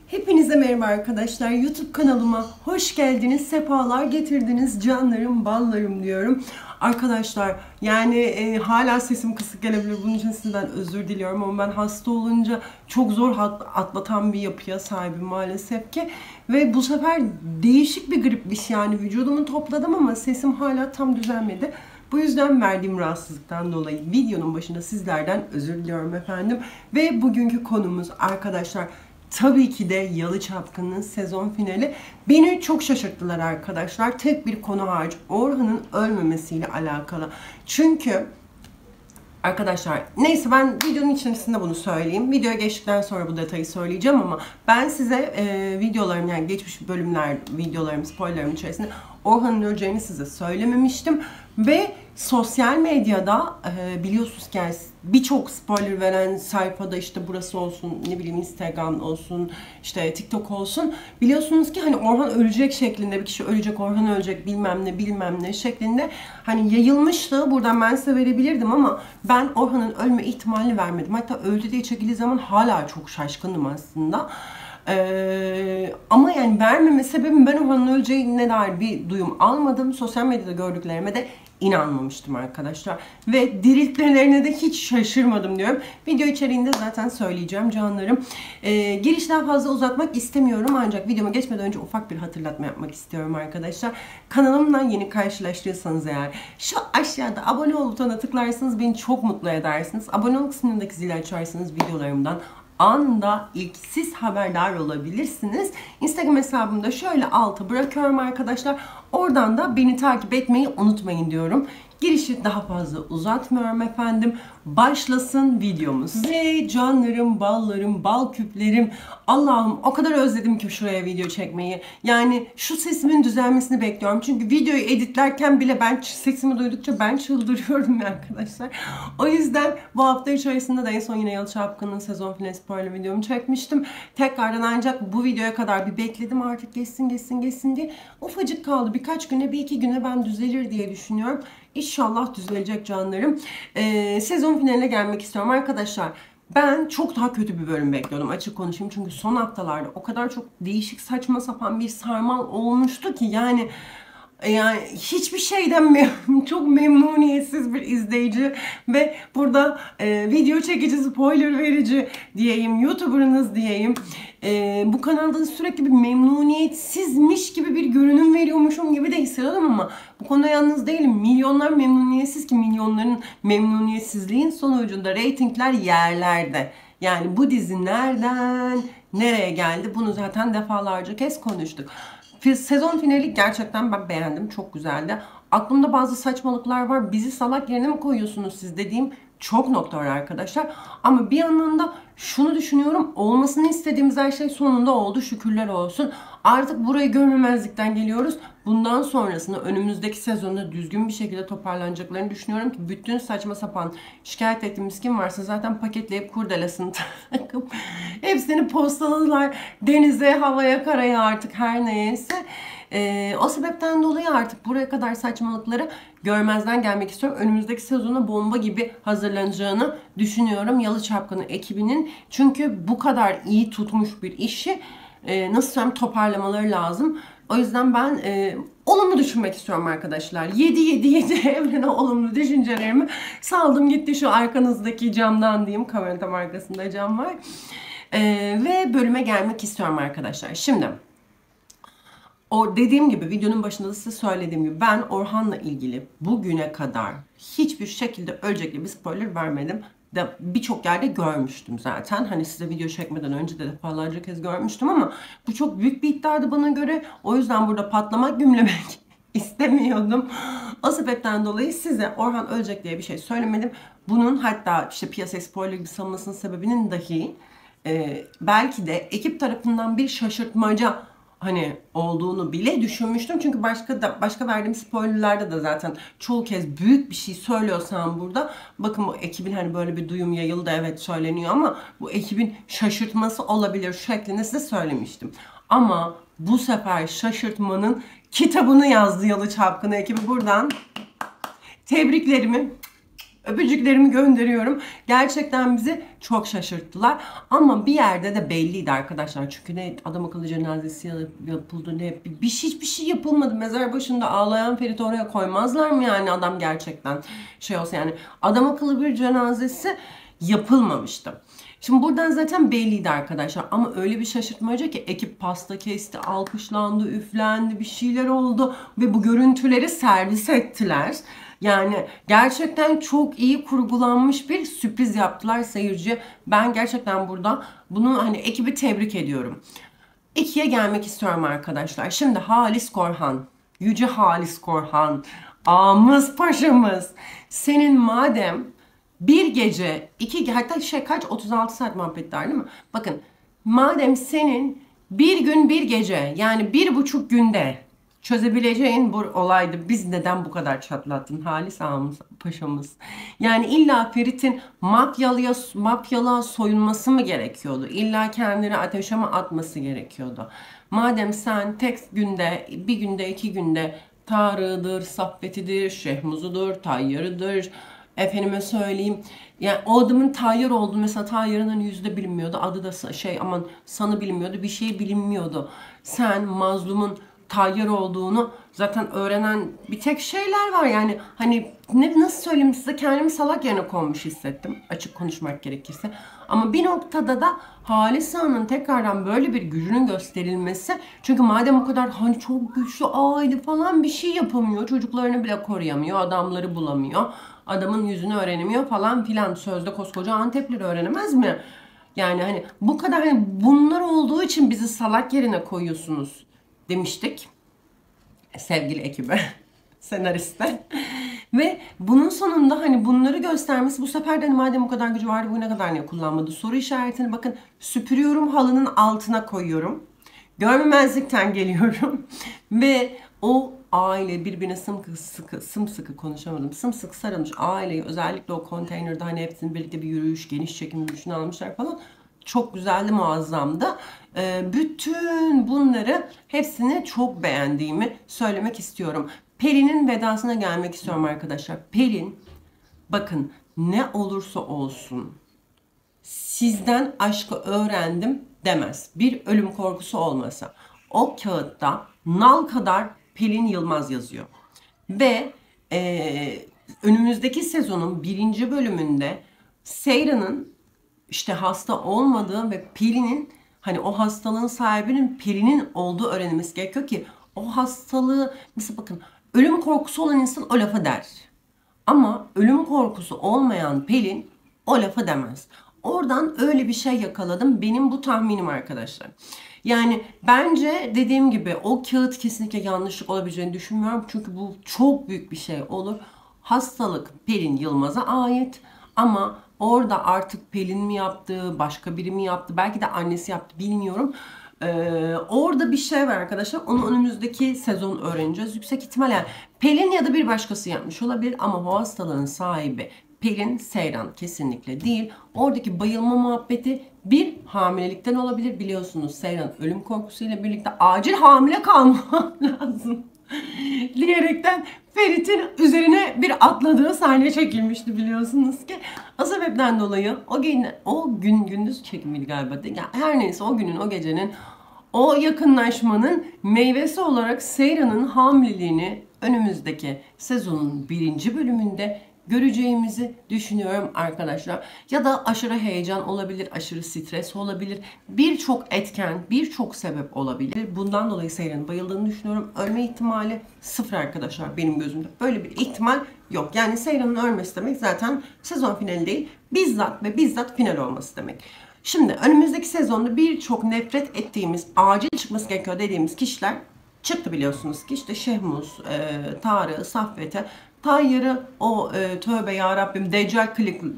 Hepinize merhaba arkadaşlar. YouTube kanalıma hoş geldiniz, sefalar getirdiniz. Canlarım, ballarım diyorum. Arkadaşlar yani hala sesim kısık gelebilir. Bunun için sizden özür diliyorum ama ben hasta olunca çok zor atlatan bir yapıya sahibim maalesef ki. Ve bu sefer değişik bir gripmiş yani. Vücudumu topladım ama sesim hala tam düzelmedi. Bu yüzden verdiğim rahatsızlıktan dolayı videonun başında sizlerden özür diliyorum efendim. Ve bugünkü konumuz arkadaşlar tabii ki de Yalı Çapkını'nın sezon finali. Beni çok şaşırttılar arkadaşlar. Tek bir konu hariç, Orhan'ın ölmemesiyle alakalı. Çünkü arkadaşlar neyse, ben videonun içerisinde bunu söyleyeyim. Videoya geçtikten sonra bu detayı söyleyeceğim ama ben size videolarım, yani geçmiş bölümler videolarım, spoilerım içerisinde Orhan'ın öleceğini size söylememiştim. Ve sosyal medyada biliyorsunuz ki yani birçok spoiler veren sayfada, işte burası olsun, ne bileyim Instagram olsun, işte TikTok olsun, biliyorsunuz ki hani Orhan ölecek şeklinde, bir kişi ölecek, Orhan ölecek, bilmem ne bilmem ne şeklinde hani yayılmıştı. Buradan ben size verebilirdim ama ben Orhan'ın ölme ihtimalini vermedim. Hatta öldü diye çekildiği zaman hala çok şaşkındım aslında. Ama yani vermeme sebebim, ben Orhan'ın öleceğine dair bir duyum almadım. Sosyal medyada gördüklerime de inanmamıştım arkadaşlar. Ve diriltmelerine de hiç şaşırmadım diyorum. Video içeriğinde zaten söyleyeceğim canlarım. Girişten fazla uzatmak istemiyorum ancak videoma geçmeden önce ufak bir hatırlatma yapmak istiyorum arkadaşlar. Kanalımdan yeni karşılaştıysanız eğer şu aşağıda abone ol butonuna tıklarsanız beni çok mutlu edersiniz. Abone ol kısmındaki zili açarsanız videolarımdan anda ilk siz haberdar olabilirsiniz. Instagram hesabımda şöyle alta bırakıyorum arkadaşlar. Oradan da beni takip etmeyi unutmayın diyorum. Girişi daha fazla uzatmıyorum efendim. Başlasın videomuz. Ve canlarım, ballarım, bal küplerim. Allah'ım o kadar özledim ki şuraya video çekmeyi. Yani şu sesimin düzelmesini bekliyorum. Çünkü videoyu editlerken bile ben sesimi duydukça ben çıldırıyorum ya arkadaşlar. O yüzden bu hafta içerisinde de en son yine Yalı Çapkını'nın sezon finali spoiler videomu çekmiştim. Tekrardan ancak bu videoya kadar bir bekledim, artık geçsin diye. Ufacık kaldı, birkaç güne, bir iki güne ben düzelir diye düşünüyorum. İnşallah düzelecek canlarım. Sezon finaline gelmek istiyorum arkadaşlar. Ben çok daha kötü bir bölüm bekliyordum, açık konuşayım. Çünkü son haftalarda o kadar çok değişik, saçma sapan bir sarmal olmuştu ki yani hiçbir şeyden çok memnuniyetsiz bir izleyici ve burada video çekici, spoiler verici diyeyim, YouTuber'ınız diyeyim. Bu kanalda sürekli bir memnuniyetsizmiş gibi bir görünüm veriyormuşum gibi de hissediyordum ama bu konuda yalnız değilim. Milyonlar memnuniyetsiz ki milyonların memnuniyetsizliğin sonucunda reytingler yerlerde. Yani bu dizi nereden nereye geldi, bunu zaten defalarca kez konuştuk. Sezon finali gerçekten ben beğendim. Çok güzeldi. Aklımda bazı saçmalıklar var. Bizi salak yerine mi koyuyorsunuz siz dediğim çok nokta var arkadaşlar. Ama bir yandan da şunu düşünüyorum. Olmasını istediğimiz her şey sonunda oldu. Şükürler olsun. Artık burayı görmemezlikten geliyoruz. Bundan sonrasında önümüzdeki sezonda düzgün bir şekilde toparlanacaklarını düşünüyorum ki bütün saçma sapan şikayet ettiğimiz kim varsa zaten paketleyip kurdelasını takıp hepsini postaladılar denize, havaya, karaya, artık her neyse. O sebepten dolayı artık buraya kadar saçmalıkları görmezden gelmek istiyorum. Önümüzdeki sezona bomba gibi hazırlanacağını düşünüyorum Yalı Çapkını ekibinin. Çünkü bu kadar iyi tutmuş bir işi nasıl söyleyeyim, toparlamaları lazım. O yüzden ben olumlu düşünmek istiyorum arkadaşlar. 7 evrene olumlu düşüncelerimi saldım gitti, şu arkanızdaki camdan diyeyim. Kameranın tam arkasında cam var. Ve bölüme gelmek istiyorum arkadaşlar. Şimdi o dediğim gibi, videonun başında da size söylediğim gibi, ben Orhan'la ilgili bugüne kadar hiçbir şekilde ölecekli bir spoiler vermedim. De birçok yerde görmüştüm zaten. Hani size video çekmeden önce de defalarca kez görmüştüm ama bu çok büyük bir iddiaydı bana göre. O yüzden burada patlamak, gümlemek istemiyordum. O sebepten dolayı size Orhan ölecek diye bir şey söylemedim. Bunun hatta işte piyasaya spoiler gibi salınmasının sebebinin dahi belki de ekip tarafından bir şaşırtmaca hani olduğunu bile düşünmüştüm. Çünkü başka verdiğim spoilerlerde de zaten çoğu kez büyük bir şey söylüyorsam burada, bakın bu ekibin hani böyle bir duyum yayıldı, evet söyleniyor ama bu ekibin şaşırtması olabilir şeklinde size söylemiştim. Ama bu sefer şaşırtmanın kitabını yazdı Yalı Çapkını ekibi. Buradan tebriklerimi, Öpücüklerimi gönderiyorum. Gerçekten bizi çok şaşırttılar. Ama bir yerde de belliydi arkadaşlar. Çünkü ne adam akıllı cenazesi yapıldı, ne hiçbir şey yapılmadı. Mezar başında ağlayan Ferit'i oraya koymazlar mı yani, adam gerçekten şey olsa yani. Adam akıllı bir cenazesi yapılmamıştı. Şimdi buradan zaten belliydi arkadaşlar, ama öyle bir şaşırtmaca ki ekip pasta kesti, alkışlandı, üflendi, bir şeyler oldu ve bu görüntüleri servis ettiler. Yani gerçekten çok iyi kurgulanmış bir sürpriz yaptılar seyirciye. Ben gerçekten burada bunu hani ekibi tebrik ediyorum. İkiye gelmek istiyorum arkadaşlar. Şimdi Halis Korhan, Yüce Halis Korhan, ağamız paşamız. Senin madem bir gece, iki, hatta kaç 36 saat muhabbetler değil mi? Bakın, madem senin bir gün bir gece, yani 1,5 günde çözebileceğin bu olaydı, biz neden bu kadar çatlattın Halis ağamız paşamız? Yani illa Ferit'in mafyalığa soyunması mı gerekiyordu? İlla kendini ateşe mi atması gerekiyordu? Madem sen tek günde, bir günde, iki günde Tarık'ıdır, Saffet'idir, Şehmuz'udur, Tayyar'ıdır, efendime söyleyeyim. Yani o adamın Tayyar olduğu, mesela Tayyar'ın hani yüzde bilinmiyordu. Adı da aman sanı bilinmiyordu. Bir şey bilinmiyordu. Sen mazlumun Tayyar olduğunu zaten öğrenen bir tek şeyler var yani. Hani nasıl söyleyeyim size, kendimi salak yerine konmuş hissettim, açık konuşmak gerekirse. Ama bir noktada da Halis Ağa'nın tekrardan böyle bir gücünün gösterilmesi, çünkü madem o kadar hani çok güçlü aile falan, bir şey yapamıyor, çocuklarını bile koruyamıyor, adamları bulamıyor, adamın yüzünü öğrenemiyor falan filan, sözde koskoca Antepleri öğrenemez mi? Yani hani bu kadar, hani bunlar olduğu için bizi salak yerine koyuyorsunuz demiştik sevgili ekibe, senariste. Ve bunun sonunda hani bunları göstermesi, bu sefer de hani madem o kadar gücü vardı, bugüne kadar niye kullanmadı soru işaretini, bakın süpürüyorum, halının altına koyuyorum. Görmemezlikten geliyorum. Ve o aile birbirine sımsıkı konuşamadım. Sımsıkı sarılmış aileyi, özellikle o konteynerde hani hepsinin birlikte bir yürüyüş, geniş çekim yürüyüşünü almışlar falan. Çok güzeldi, muazzamdı. Bütün bunları, hepsini çok beğendiğimi söylemek istiyorum. Pelin'in vedasına gelmek istiyorum arkadaşlar. Pelin, bakın, ne olursa olsun sizden aşkı öğrendim demez. Bir ölüm korkusu olmasa. O kağıtta nal kadar Pelin Yılmaz yazıyor. Ve önümüzdeki sezonun 1. bölümünde Seyran'ın işte hasta olmadığı ve Pelin'in, hani o hastalığın sahibinin Pelin'in olduğu öğrenilmesi gerekiyor ki o hastalığı, mesela bakın, ölüm korkusu olan insan o lafı der. Ama ölüm korkusu olmayan Pelin o lafı demez. Oradan öyle bir şey yakaladım. Benim bu tahminim arkadaşlar. Yani bence dediğim gibi o kağıt kesinlikle yanlışlık olabileceğini düşünmüyorum. Çünkü bu çok büyük bir şey olur. Hastalık Pelin Yılmaz'a ait ama orada artık Pelin mi yaptı, başka biri mi yaptı, belki de annesi yaptı, bilmiyorum. Orada bir şey var arkadaşlar. Onu önümüzdeki sezon öğreneceğiz. Yüksek ihtimalle Pelin ya da bir başkası yapmış olabilir ama bu hastalığın sahibi Pelin Seyran kesinlikle değil. Oradaki bayılma muhabbeti bir hamilelikten olabilir. Biliyorsunuz Seyran ölüm korkusuyla birlikte acil hamile kalmam lazım diyerekten Ferit'in üzerine bir atladığı sahne çekilmişti, biliyorsunuz ki. O sebepten dolayı o gün gündüz çekimiydi galiba. Yani her neyse, o günün, o gecenin, o yakınlaşmanın meyvesi olarak Seyran'ın hamileliğini önümüzdeki sezonun 1. bölümünde göreceğimizi düşünüyorum arkadaşlar. Ya da aşırı heyecan olabilir, aşırı stres olabilir. Birçok etken, birçok sebep olabilir. Bundan dolayı Seyran'ın bayıldığını düşünüyorum. Ölme ihtimali sıfır arkadaşlar benim gözümde. Böyle bir ihtimal yok. Yani Seyran'ın ölmesi demek zaten sezon finali değil, bizzat ve bizzat final olması demek. Şimdi önümüzdeki sezonda birçok nefret ettiğimiz, acil çıkması gerekiyor dediğimiz kişiler çıktı, biliyorsunuz ki. İşte Şehmuz, Tarık, Saffet'e, Tayyar'ı, o tövbe yarabbim, Deccal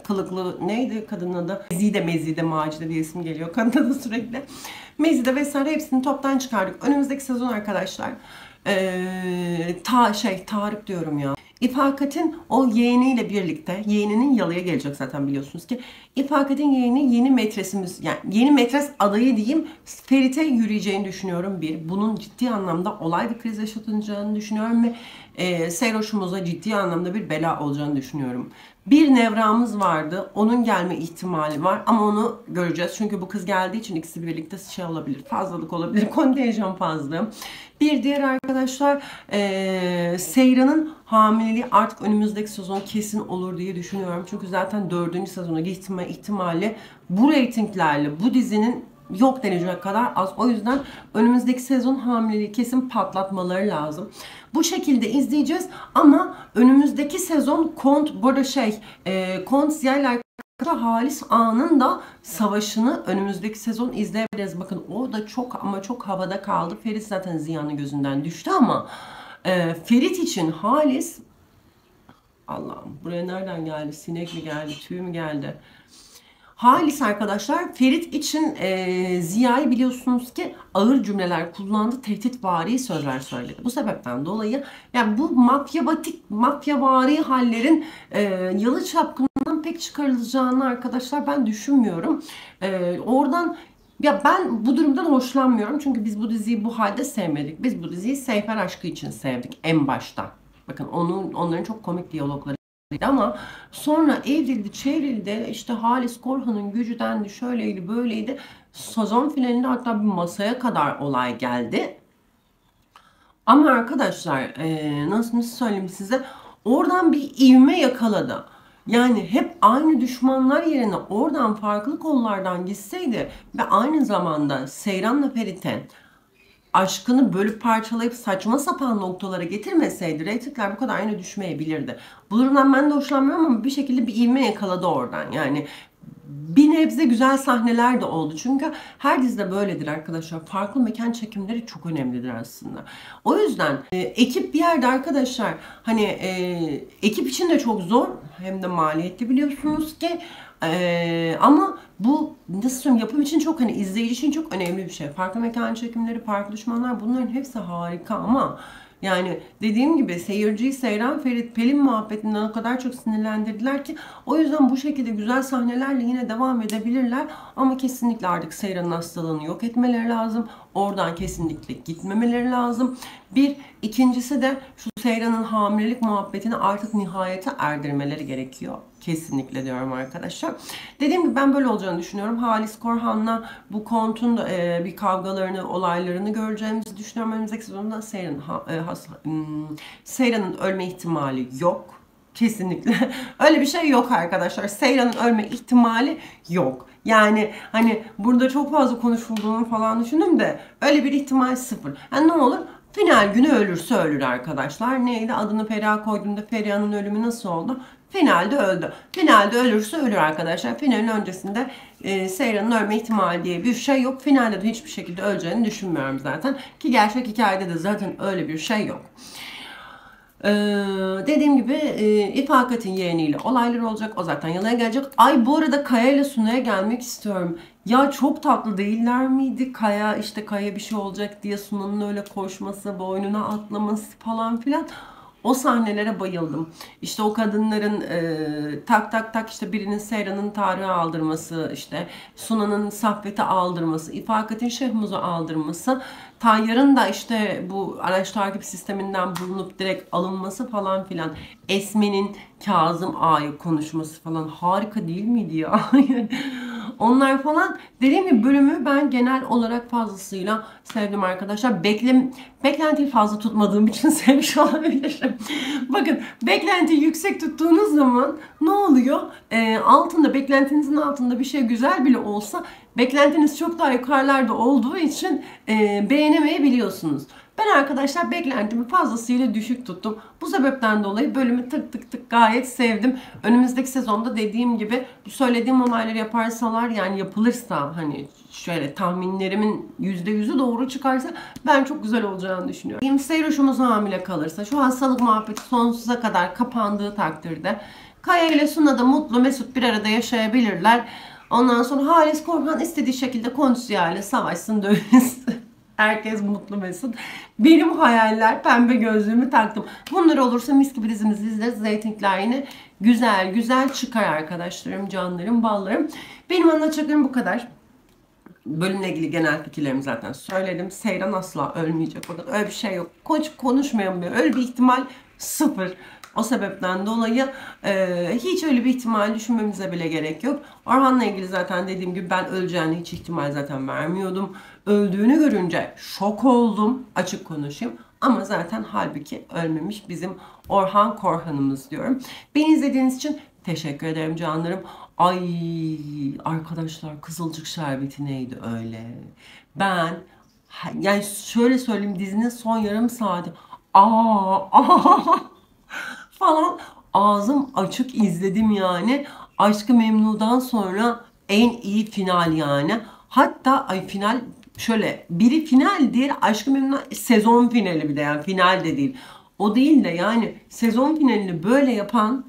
kılıklı neydi kadının adı? Mezide Macide diye isim geliyor kadına da sürekli. Mezide vesaire, hepsini toptan çıkardık. Önümüzdeki sezon arkadaşlar Tarık diyorum ya. İfaket'in o yeğeniyle birlikte, yeğeninin yalıya gelecek zaten, biliyorsunuz ki. İfaket'in yeğeni yeni metresimiz, yani yeni metres adayı diyeyim, Ferit'e yürüyeceğini düşünüyorum bir. Bunun ciddi anlamda olay ve kriz yaşatılacağını düşünüyorum ve Seyroş'umuza ciddi anlamda bir bela olacağını düşünüyorum. Bir Nevra'mız vardı. Onun gelme ihtimali var ama onu göreceğiz. Çünkü bu kız geldiği için ikisi birlikte şey olabilir. Fazlalık olabilir. Kontenjan fazla. Bir diğer arkadaşlar Seyran'ın hamileliği artık önümüzdeki sezon kesin olur diye düşünüyorum. Çünkü zaten 4. sezona gitme ihtimali bu reytinglerle bu dizinin yok denecek kadar az. O yüzden önümüzdeki sezon hamileliği kesin patlatmaları lazım. Bu şekilde izleyeceğiz ama önümüzdeki sezon Kont burada Kont Ziya'yla Halis Ağa'nın da savaşını önümüzdeki sezon izleyebiliriz. Bakın o da çok ama çok havada kaldı. Ferit zaten Ziya'nın gözünden düştü ama Ferit için Halis, Allah'ım buraya nereden geldi? Sinek mi geldi? Tüy mü geldi? Halis arkadaşlar Ferit için Ziya'yı biliyorsunuz ki ağır cümleler kullandı, tehditvari sözler söyledi. Bu sebepten dolayı yani bu mafyavari hallerin Yalı Çapkını'ndan pek çıkarılacağını arkadaşlar ben düşünmüyorum. Oradan ya ben bu durumdan hoşlanmıyorum çünkü biz bu diziyi bu halde sevmedik. Biz bu diziyi Seyfer aşkı için sevdik en başta. Bakın onların çok komik diyalogları ama sonra evrildi, çevrildi, işte Halis Korhan'ın gücü dendi, şöyleydi, böyleydi. Sezon finalinde hatta bir masaya kadar olay geldi. Ama arkadaşlar nasıl söyleyeyim size, oradan bir ivme yakaladı. Yani hep aynı düşmanlar yerine oradan farklı kollardan gitseydi ve aynı zamanda Seyran'la Ferit'e aşkını bölüp parçalayıp saçma sapan noktalara getirmeseydi reytingler bu kadar aynı düşmeyebilirdi. Bu durumdan ben de hoşlanmıyorum ama bir şekilde bir ivme yakaladı oradan. Yani bir nebze güzel sahneler de oldu. Çünkü her dizide böyledir arkadaşlar. Farklı mekan çekimleri çok önemlidir aslında. O yüzden ekip bir yerde arkadaşlar hani ekip için de çok zor hem de maliyetli biliyorsunuz ki ama bu nasıl söyleyeyim yapım için çok hani izleyici için çok önemli bir şey. Farklı mekan çekimleri, farklı düşmanlar bunların hepsi harika ama yani dediğim gibi seyirciyi Seyran Ferit Pelin muhabbetinden o kadar çok sinirlendirdiler ki o yüzden bu şekilde güzel sahnelerle yine devam edebilirler ama kesinlikle artık Seyran'ın hastalığını yok etmeleri lazım. Oradan kesinlikle gitmemeleri lazım. İkincisi de şu Seyran'ın hamilelik muhabbetini artık nihayete erdirmeleri gerekiyor. Kesinlikle diyorum arkadaşlar. Dediğim gibi ben böyle olacağını düşünüyorum. Halis Korhan'la bu Kont'un bir kavgalarını, olaylarını göreceğimizi düşünüyorum. Önümüzdeki sezonda Seyran'ın ölme ihtimali yok. Kesinlikle. Öyle bir şey yok arkadaşlar. Seyran'ın ölme ihtimali yok. Yani hani burada çok fazla konuşulduğunu falan düşündüm de öyle bir ihtimal sıfır. Yani ne olur? Final günü ölürse ölür arkadaşlar. Neydi? Adını Feriha koyduğumda Feriha'nın ölümü nasıl oldu? Finalde öldü. Finalde ölürse ölür arkadaşlar. Finalin öncesinde Seyran'ın ölme ihtimali diye bir şey yok. Finalde de hiçbir şekilde öleceğini düşünmüyorum zaten. Ki gerçek hikayede de zaten öyle bir şey yok. Dediğim gibi İfakat'in yeğeniyle olaylar olacak. O zaten yalıya gelecek. Ay bu arada Kaya ile Suna'ya gelmek istiyorum. Ya çok tatlı değiller miydi? Kaya bir şey olacak diye Suna'nın öyle koşması, boynuna atlaması falan filan. O sahnelere bayıldım. İşte o kadınların tak tak tak işte birinin Seyran'ın Tarık'ı aldırması, işte Suna'nın Saffet'i aldırması, İfakat'in Şehmuz'u aldırması, Tayyar'ın da işte bu araç takip sisteminden bulunup direkt alınması falan filan. Esme'nin Kazım Ağa'yı konuşması falan harika değil miydi ya? Onlar falan dediğim gibi bölümü ben genel olarak fazlasıyla sevdim arkadaşlar. Beklentiyi fazla tutmadığım için sevmiş olabilirim. Bakın beklentiyi yüksek tuttuğunuz zaman ne oluyor? Beklentinizin altında bir şey güzel bile olsa beklentiniz çok daha yukarılarda olduğu için beğenemeyebiliyorsunuz. Ben arkadaşlar beklentimi fazlasıyla düşük tuttum. Bu sebepten dolayı bölümü tık tık tık gayet sevdim. Önümüzdeki sezonda dediğim gibi bu söylediğim olayları yaparsalar yani yapılırsa hani şöyle tahminlerimin %100'ü doğru çıkarsa ben çok güzel olacağını düşünüyorum. Seyroş'umuz hamile kalırsa şu hastalık muhabbeti sonsuza kadar kapandığı takdirde Kaya ile Suna da mutlu mesut bir arada yaşayabilirler. Ondan sonra Halis Korhan istediği şekilde Konusya ile savaşsın dövüşsün. Herkes mutlu mesut. Benim hayaller pembe gözlüğümü taktım. Bunlar olursa mis gibi dizimizi izleriz. Reytingler yine güzel güzel çıkar arkadaşlarım, canlarım, ballarım. Benim anlatacaklarım bu kadar. Bölümle ilgili genel fikirlerimi zaten söyledim. Seyran asla ölmeyecek. Öyle bir şey yok. Konuşmayalım. Öyle bir ihtimal sıfır. O sebepten dolayı hiç öyle bir ihtimal düşünmemize bile gerek yok. Orhan'la ilgili zaten dediğim gibi ben öleceğine hiç ihtimal zaten vermiyordum. Öldüğünü görünce şok oldum, açık konuşayım. Ama zaten halbuki ölmemiş bizim Orhan Korhan'ımız diyorum. Beni izlediğiniz için teşekkür ederim canlarım. Ay arkadaşlar, Kızılcık Şerbeti neydi öyle? Ben yani şöyle söyleyeyim, dizinin son yarım saati falan ağzım açık izledim yani. Aşk-ı Memnu'dan sonra en iyi final yani. Hatta ay final şöyle, biri final değil, Aşk-ı Memnu sezon finali, bir de yani final de değil. O değil de yani sezon finalini böyle yapan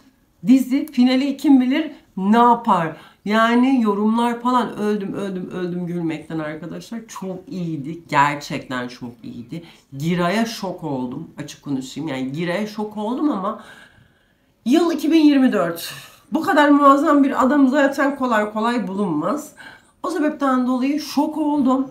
dizi finali kim bilir ne yapar? Yani yorumlar falan, öldüm gülmekten arkadaşlar. Çok iyiydi. Gerçekten çok iyiydi. Giray'a şok oldum. Açık konuşayım. Yani Giray'a şok oldum ama yıl 2024. Bu kadar muazzam bir adam zaten kolay kolay bulunmaz. O sebepten dolayı şok oldum.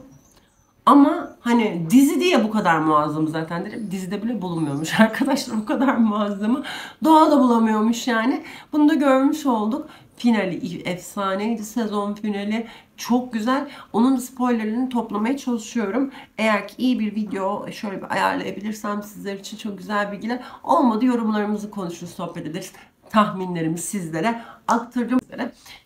Ama hani dizi diye bu kadar muazzam zaten dedim. Dizide bile bulunmuyormuş arkadaşlar, bu kadar muazzamı. Doğada bulamıyormuş yani. Bunu da görmüş olduk. Finali efsaneydi, sezon finali. Çok güzel. Onun spoilerlerini toplamaya çalışıyorum. Eğer ki iyi bir video şöyle bir ayarlayabilirsem sizler için çok güzel bilgiler. Olmadı yorumlarımızı konuşur, sohbet ederiz. Tahminlerimi sizlere aktaracağım.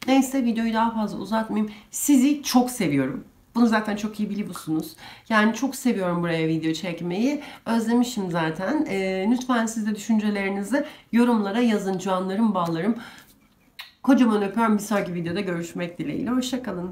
Neyse, videoyu daha fazla uzatmayayım. Sizi çok seviyorum. Bunu zaten çok iyi biliyorsunuz. Yani çok seviyorum buraya video çekmeyi. Özlemişim zaten. Lütfen siz de düşüncelerinizi yorumlara yazın canlarım, ballarım. Kocaman öpüyorum. Bir sonraki videoda görüşmek dileğiyle. Hoşça kalın.